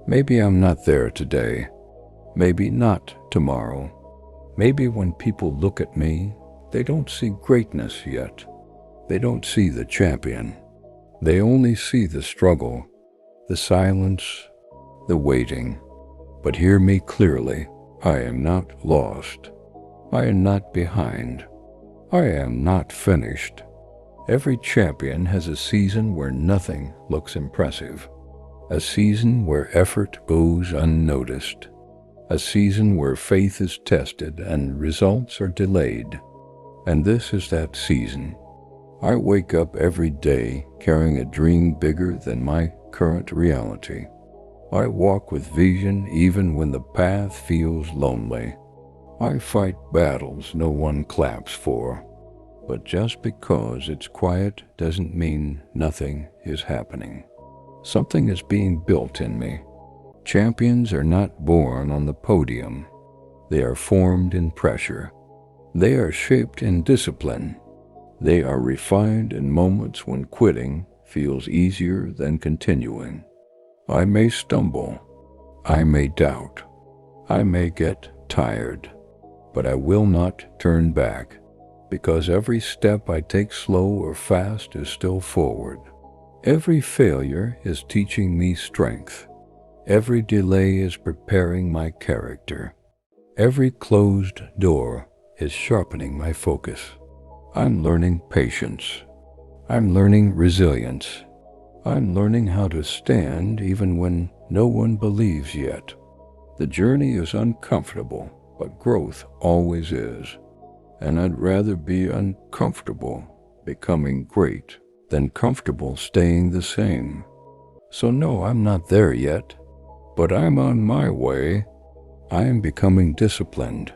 Maybe I'm not there today. Maybe not tomorrow. Maybe when people look at me, they don't see greatness yet. They don't see the champion. They only see the struggle, the silence, the waiting. But hear me clearly. I am not lost. I am not behind. I am not finished. Every champion has a season where nothing looks impressive. A season where effort goes unnoticed. A season where faith is tested and results are delayed. And this is that season. I wake up every day carrying a dream bigger than my current reality. I walk with vision even when the path feels lonely. I fight battles no one claps for. But just because it's quiet doesn't mean nothing is happening. Something is being built in me. Champions are not born on the podium. They are formed in pressure. They are shaped in discipline. They are refined in moments when quitting feels easier than continuing. I may stumble. I may doubt. I may get tired. But I will not turn back, because every step I take slow or fast is still forward. Every failure is teaching me strength. Every delay is preparing my character. Every closed door is sharpening my focus. I'm learning patience. I'm learning resilience. I'm learning how to stand even when no one believes yet. The journey is uncomfortable, but growth always is. And I'd rather be uncomfortable becoming great than comfortable staying the same. So no, I'm not there yet, but I'm on my way. I am becoming disciplined.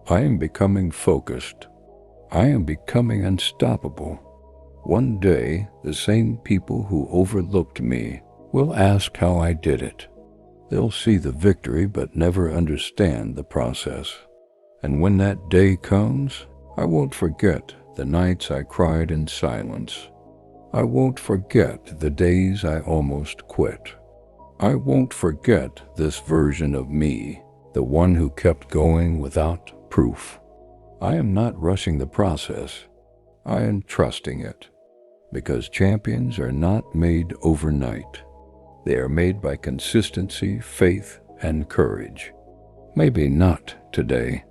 I am becoming focused. I am becoming unstoppable. One day, the same people who overlooked me will ask how I did it. They'll see the victory but never understand the process. And when that day comes, I won't forget the nights I cried in silence. I won't forget the days I almost quit. I won't forget this version of me, the one who kept going without proof. I am not rushing the process. I am trusting it. Because champions are not made overnight. They are made by consistency, faith, and courage. Maybe not today.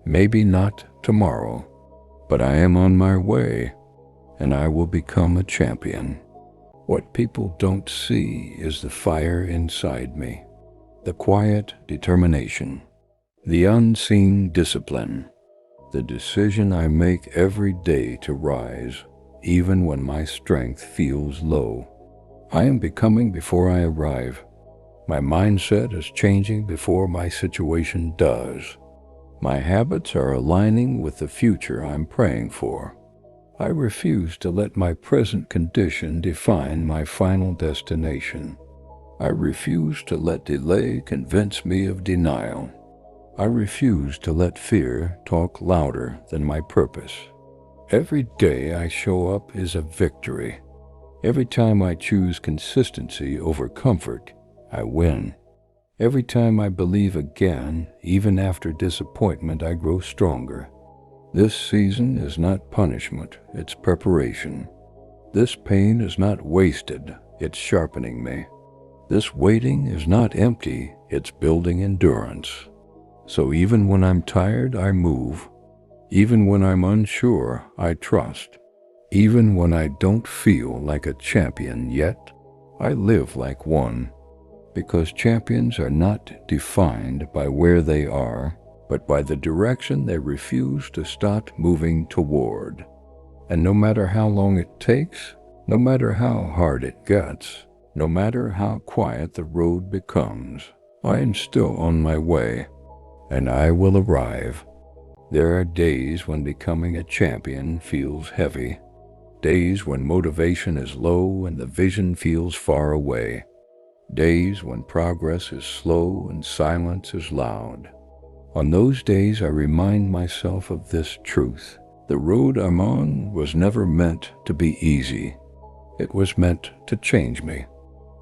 Maybe not tomorrow. But I am on my way, and I will become a champion. What people don't see is the fire inside me, the quiet determination, the unseen discipline, the decision I make every day to rise, even when my strength feels low. I am becoming before I arrive. My mindset is changing before my situation does. My habits are aligning with the future I'm praying for. I refuse to let my present condition define my final destination. I refuse to let delay convince me of denial. I refuse to let fear talk louder than my purpose. Every day I show up is a victory. Every time I choose consistency over comfort, I win. Every time I believe again, even after disappointment, I grow stronger. This season is not punishment, it's preparation. This pain is not wasted, it's sharpening me. This waiting is not empty, it's building endurance. So even when I'm tired, I move. Even when I'm unsure, I trust. Even when I don't feel like a champion yet, I live like one. Because champions are not defined by where they are, but by the direction they refuse to stop moving toward. And no matter how long it takes, no matter how hard it gets, no matter how quiet the road becomes, I am still on my way, and I will arrive. There are days when becoming a champion feels heavy, days when motivation is low and the vision feels far away, days when progress is slow and silence is loud. On those days, I remind myself of this truth. The road I'm on was never meant to be easy. It was meant to change me.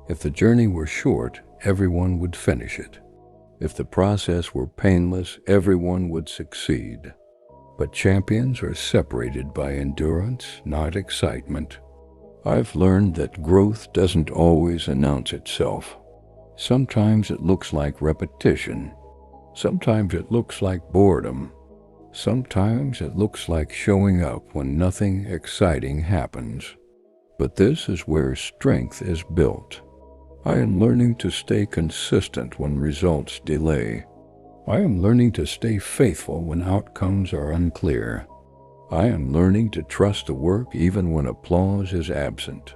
If the journey were short, everyone would finish it. If the process were painless, everyone would succeed. But champions are separated by endurance, not excitement. I've learned that growth doesn't always announce itself. Sometimes it looks like repetition. Sometimes it looks like boredom. Sometimes it looks like showing up when nothing exciting happens. But this is where strength is built. I am learning to stay consistent when results delay. I am learning to stay faithful when outcomes are unclear. I am learning to trust the work even when applause is absent.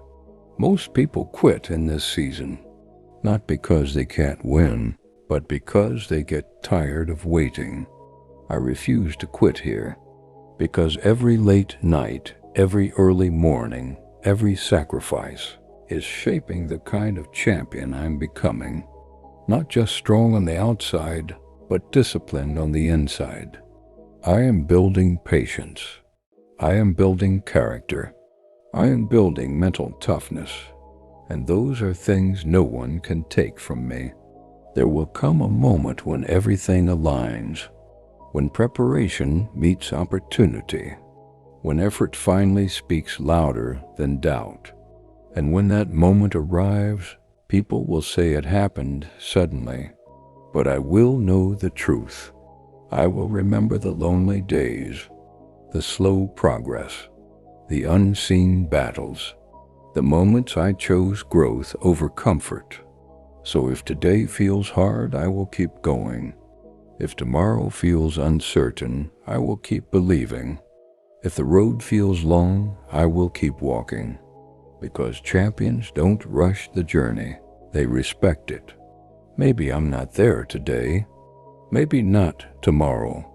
Most people quit in this season, not because they can't win, but because they get tired of waiting. I refuse to quit here, because every late night, every early morning, every sacrifice is shaping the kind of champion I'm becoming. Not just strong on the outside, but disciplined on the inside. I am building patience. I am building character. I am building mental toughness. And those are things no one can take from me. There will come a moment when everything aligns, when preparation meets opportunity, when effort finally speaks louder than doubt. And when that moment arrives, people will say it happened suddenly. But I will know the truth. I will remember the lonely days, the slow progress, the unseen battles, the moments I chose growth over comfort. So if today feels hard, I will keep going. If tomorrow feels uncertain, I will keep believing. If the road feels long, I will keep walking. Because champions don't rush the journey, they respect it. Maybe I'm not there today, maybe not tomorrow,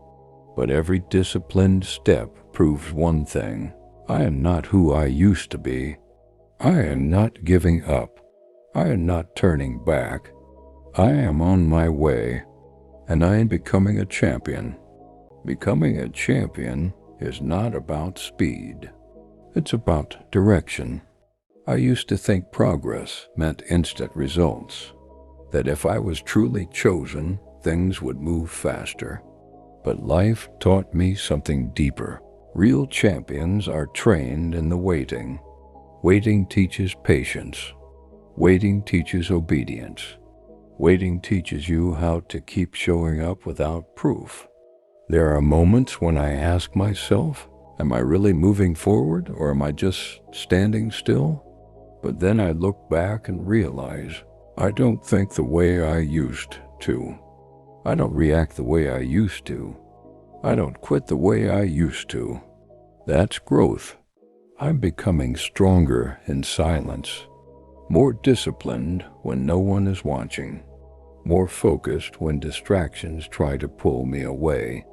but every disciplined step proves one thing. I am not who I used to be. I am not giving up. I am not turning back. I am on my way, and I am becoming a champion. Becoming a champion is not about speed. It's about direction. I used to think progress meant instant results, that if I was truly chosen, things would move faster. But life taught me something deeper. Real champions are trained in the waiting. Waiting teaches patience. Waiting teaches obedience. Waiting teaches you how to keep showing up without proof. There are moments when I ask myself, am I really moving forward or am I just standing still? But then I look back and realize I don't think the way I used to. I don't react the way I used to. I don't quit the way I used to. That's growth. I'm becoming stronger in silence, more disciplined when no one is watching, more focused when distractions try to pull me away.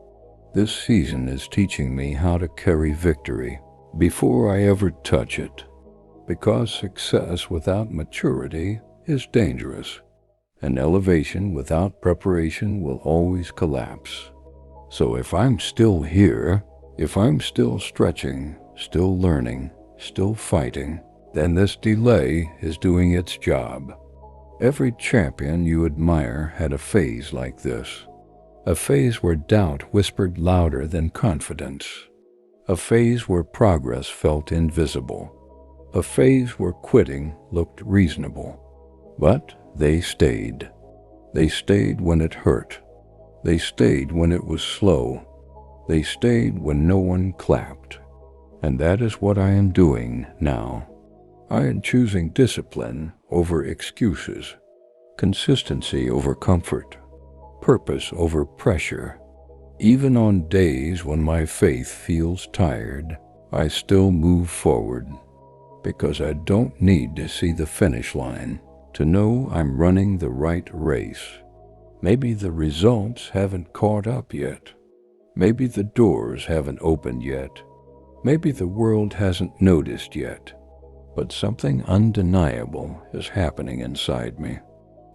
This season is teaching me how to carry victory before I ever touch it, because success without maturity is dangerous, and elevation without preparation will always collapse. So if I'm still here, if I'm still stretching, still learning, still fighting, then this delay is doing its job. Every champion you admire had a phase like this. A phase where doubt whispered louder than confidence. A phase where progress felt invisible. A phase where quitting looked reasonable. But they stayed. They stayed when it hurt. They stayed when it was slow. They stayed when no one clapped. And that is what I am doing now. I am choosing discipline over excuses, consistency over comfort, purpose over pressure. Even on days when my faith feels tired, I still move forward, because I don't need to see the finish line to know I'm running the right race. Maybe the results haven't caught up yet. Maybe the doors haven't opened yet. Maybe the world hasn't noticed yet. But something undeniable is happening inside me.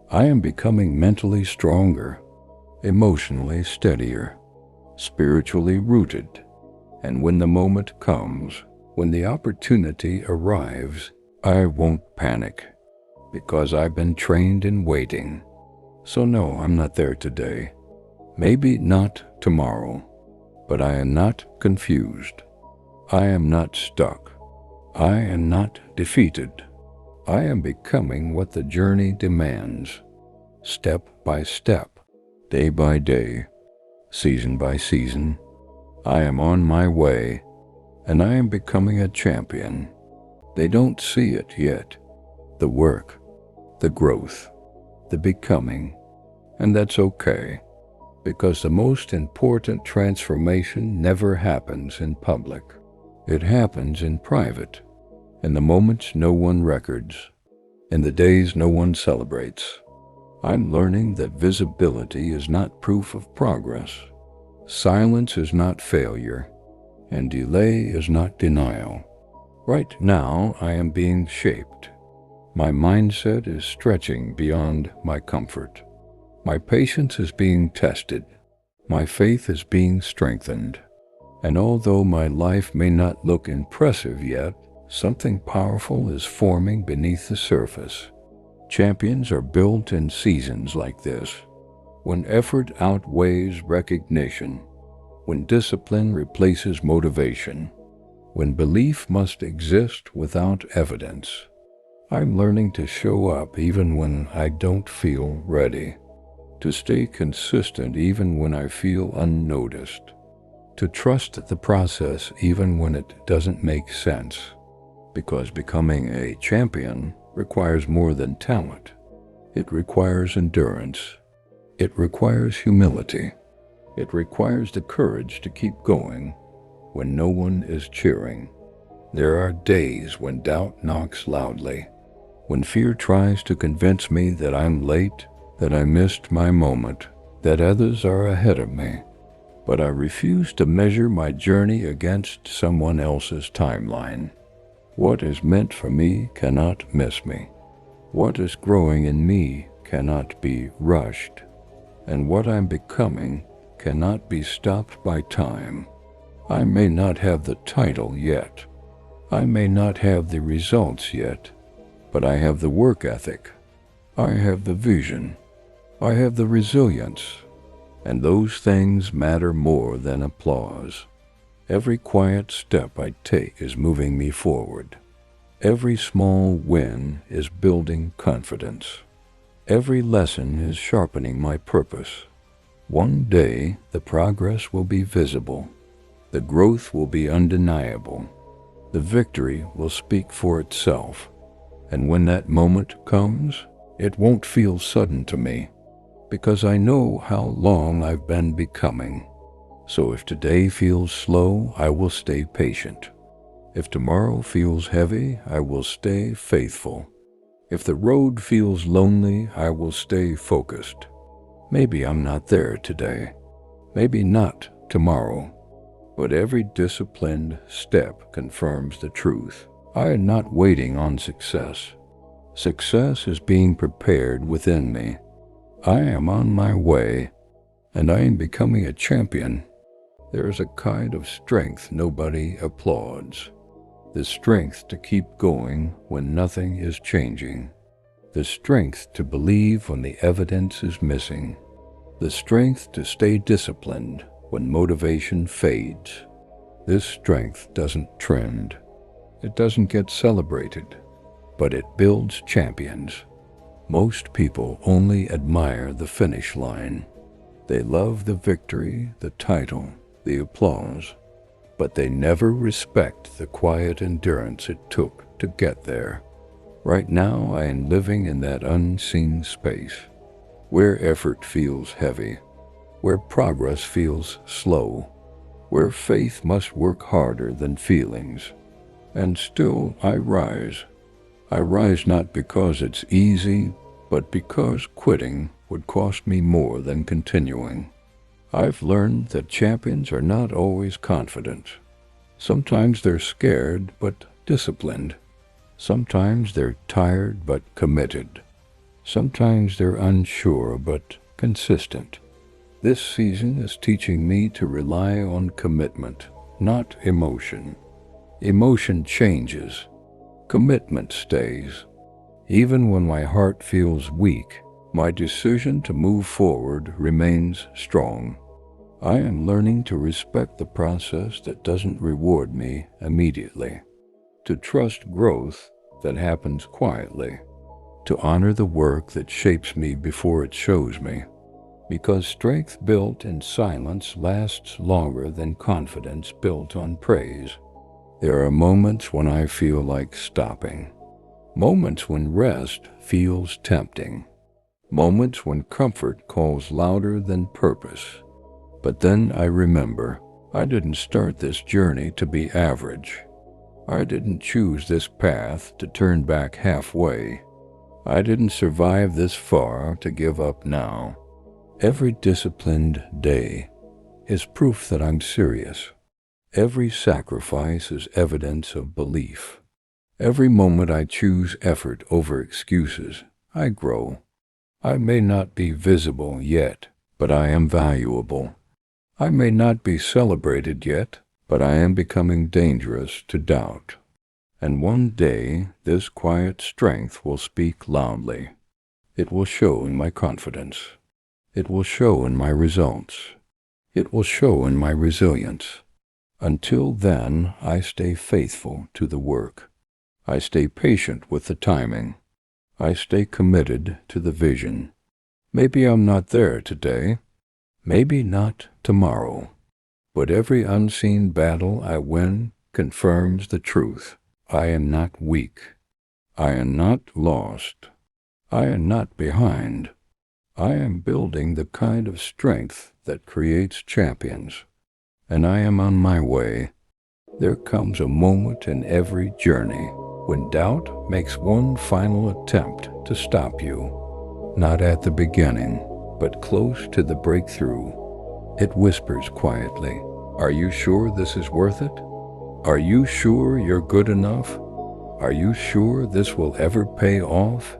I am becoming mentally stronger, emotionally steadier, spiritually rooted. And when the moment comes, when the opportunity arrives, I won't panic. because I've been trained in waiting. So no, I'm not there today. Maybe not tomorrow, but I am not confused. I am not stuck. I am not defeated. I am becoming what the journey demands, step by step, day by day, season by season. I am on my way, and I am becoming a champion. They don't see it yet. The work, the growth, the becoming, and that's okay, because the most important transformation never happens in public. It happens in private, in the moments no one records, in the days no one celebrates. I'm learning that visibility is not proof of progress. Silence is not failure, and delay is not denial. Right now, I am being shaped. My mindset is stretching beyond my comfort. My patience is being tested. My faith is being strengthened. And although my life may not look impressive yet, something powerful is forming beneath the surface. Champions are built in seasons like this, when effort outweighs recognition, when discipline replaces motivation, when belief must exist without evidence. I'm learning to show up even when I don't feel ready, to stay consistent even when I feel unnoticed, to trust the process even when it doesn't make sense, because becoming a champion requires more than talent. It requires endurance. It requires humility. It requires the courage to keep going when no one is cheering. There are days when doubt knocks loudly, when fear tries to convince me that I'm late, that I missed my moment, that others are ahead of me. But I refuse to measure my journey against someone else's timeline. What is meant for me cannot miss me. What is growing in me cannot be rushed. And what I'm becoming cannot be stopped by time. I may not have the title yet. I may not have the results yet, but I have the work ethic. I have the vision. I have the resilience. And those things matter more than applause. Every quiet step I take is moving me forward. Every small win is building confidence. Every lesson is sharpening my purpose. One day, the progress will be visible. The growth will be undeniable. The victory will speak for itself. And when that moment comes, it won't feel sudden to me, because I know how long I've been becoming. So if today feels slow, I will stay patient. If tomorrow feels heavy, I will stay faithful. If the road feels lonely, I will stay focused. Maybe I'm not there today. Maybe not tomorrow. But every disciplined step confirms the truth. I am not waiting on success. Success is being prepared within me. I am on my way, and I am becoming a champion. There is a kind of strength nobody applauds. The strength to keep going when nothing is changing. The strength to believe when the evidence is missing. The strength to stay disciplined when motivation fades. This strength doesn't trend. It doesn't get celebrated, but it builds champions. Most people only admire the finish line. They love the victory, the title, the applause, but they never respect the quiet endurance it took to get there. Right now, I am living in that unseen space, where effort feels heavy, where progress feels slow, where faith must work harder than feelings. And still I rise. I rise not because it's easy, but because quitting would cost me more than continuing. I've learned that champions are not always confident. Sometimes they're scared but disciplined. Sometimes they're tired but committed. Sometimes they're unsure but consistent. This season is teaching me to rely on commitment, not emotion. Emotion changes. Commitment stays. Even when my heart feels weak, my decision to move forward remains strong. I am learning to respect the process that doesn't reward me immediately, to trust growth that happens quietly, to honor the work that shapes me before it shows me, because strength built in silence lasts longer than confidence built on praise. There are moments when I feel like stopping, moments when rest feels tempting, moments when comfort calls louder than purpose. But then I remember, I didn't start this journey to be average. I didn't choose this path to turn back halfway. I didn't survive this far to give up now. Every disciplined day is proof that I'm serious. Every sacrifice is evidence of belief. Every moment I choose effort over excuses, I grow. I may not be visible yet, but I am valuable. I may not be celebrated yet, but I am becoming dangerous to doubt. And one day, this quiet strength will speak loudly. It will show in my confidence. It will show in my results. It will show in my resilience. Until then, I stay faithful to the work. I stay patient with the timing. I stay committed to the vision. Maybe I'm not there today. Maybe not tomorrow. But every unseen battle I win confirms the truth. I am not weak. I am not lost. I am not behind. I am building the kind of strength that creates champions. And I am on my way. There comes a moment in every journey when doubt makes one final attempt to stop you. Not at the beginning, but close to the breakthrough. It whispers quietly, "Are you sure this is worth it? Are you sure you're good enough? Are you sure this will ever pay off?"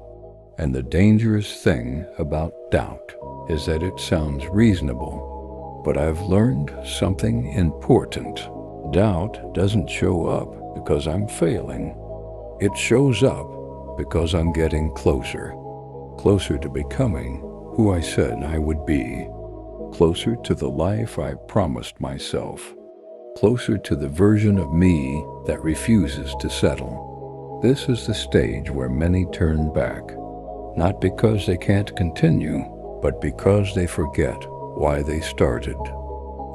And the dangerous thing about doubt is that it sounds reasonable. But I've learned something important. Doubt doesn't show up because I'm failing. It shows up because I'm getting closer. Closer to becoming who I said I would be. Closer to the life I promised myself. Closer to the version of me that refuses to settle. This is the stage where many turn back. Not because they can't continue, but because they forget why they started.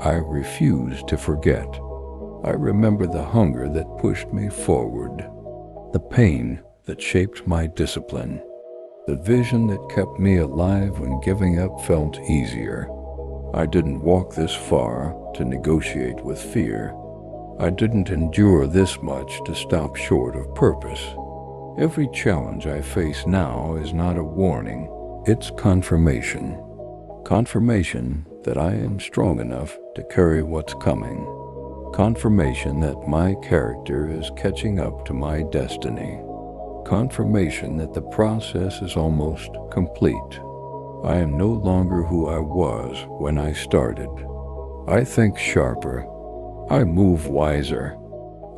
I refuse to forget. I remember the hunger that pushed me forward, the pain that shaped my discipline, the vision that kept me alive when giving up felt easier. I didn't walk this far to negotiate with fear. I didn't endure this much to stop short of purpose. Every challenge I face now is not a warning, it's confirmation. Confirmation that I am strong enough to carry what's coming. Confirmation that my character is catching up to my destiny. Confirmation that the process is almost complete. I am no longer who I was when I started. I think sharper. I move wiser.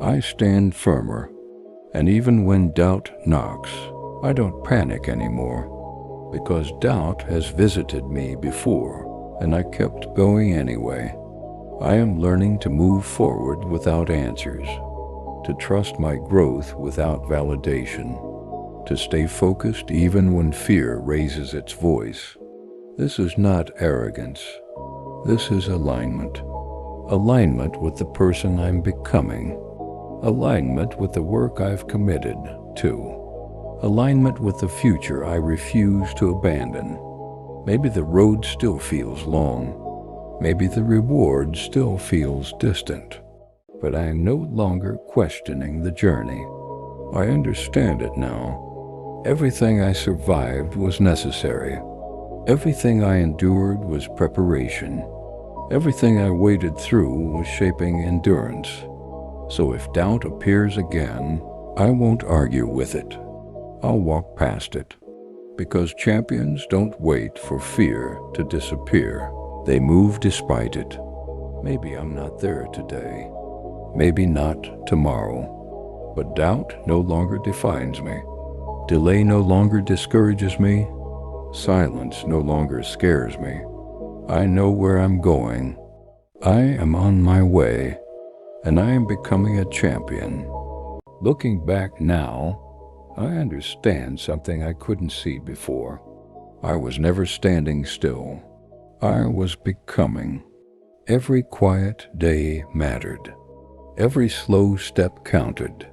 I stand firmer. And even when doubt knocks, I don't panic anymore, because doubt has visited me before, and I kept going anyway. I am learning to move forward without answers, to trust my growth without validation, to stay focused even when fear raises its voice. This is not arrogance. This is alignment. Alignment with the person I'm becoming. Alignment with the work I've committed to. Alignment with the future I refuse to abandon. Maybe the road still feels long. Maybe the reward still feels distant. But I am no longer questioning the journey. I understand it now. Everything I survived was necessary. Everything I endured was preparation. Everything I waded through was shaping endurance. So if doubt appears again, I won't argue with it. I'll walk past it. Because champions don't wait for fear to disappear. They move despite it. Maybe I'm not there today. Maybe not tomorrow. But doubt no longer defines me. Delay no longer discourages me. Silence no longer scares me. I know where I'm going. I am on my way, and I am becoming a champion. Looking back now, I understand something I couldn't see before. I was never standing still. I was becoming. Every quiet day mattered. Every slow step counted.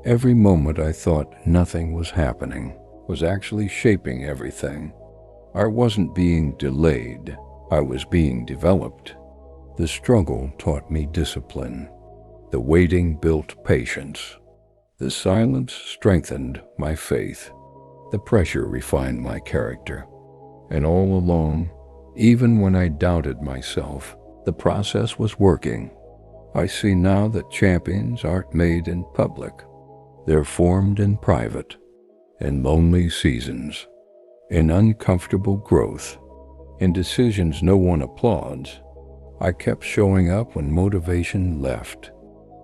Every moment I thought nothing was happening was actually shaping everything. I wasn't being delayed. I was being developed. The struggle taught me discipline. The waiting built patience. The silence strengthened my faith. The pressure refined my character. And all along, even when I doubted myself, the process was working. I see now that champions aren't made in public. They're formed in private, in lonely seasons, in uncomfortable growth, in decisions no one applauds. I kept showing up when motivation left.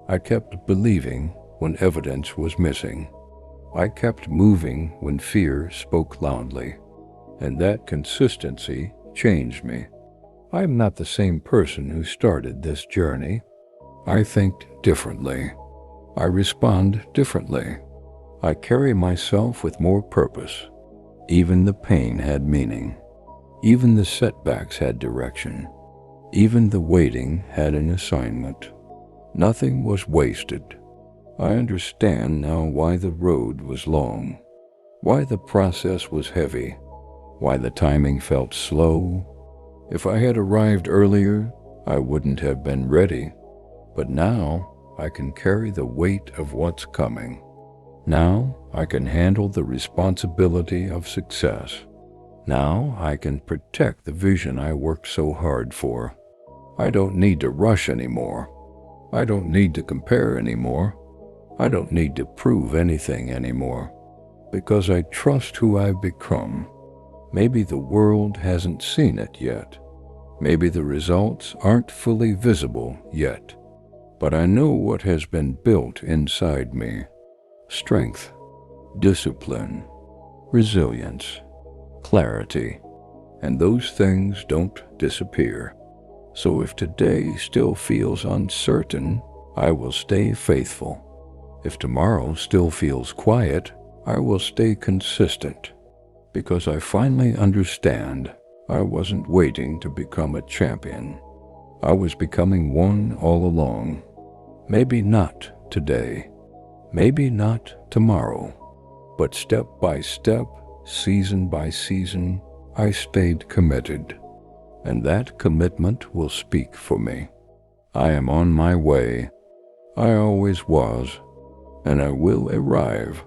I kept believing when evidence was missing. I kept moving when fear spoke loudly. And that consistency changed me. I am not the same person who started this journey. I think differently. I respond differently. I carry myself with more purpose. Even the pain had meaning. Even the setbacks had direction. Even the waiting had an assignment. Nothing was wasted. I understand now why the road was long, why the process was heavy, why the timing felt slow. If I had arrived earlier, I wouldn't have been ready. But now I can carry the weight of what's coming. Now I can handle the responsibility of success. Now I can protect the vision I worked so hard for. I don't need to rush anymore. I don't need to compare anymore. I don't need to prove anything anymore, because I trust who I've become. Maybe the world hasn't seen it yet. Maybe the results aren't fully visible yet. But I know what has been built inside me. Strength, discipline, resilience, clarity. And those things don't disappear. So if today still feels uncertain, I will stay faithful. If tomorrow still feels quiet, I will stay consistent. Because I finally understand I wasn't waiting to become a champion. I was becoming one all along. Maybe not today, maybe not tomorrow, but step by step, season by season, I stayed committed. And that commitment will speak for me. I am on my way. I always was, and I will arrive.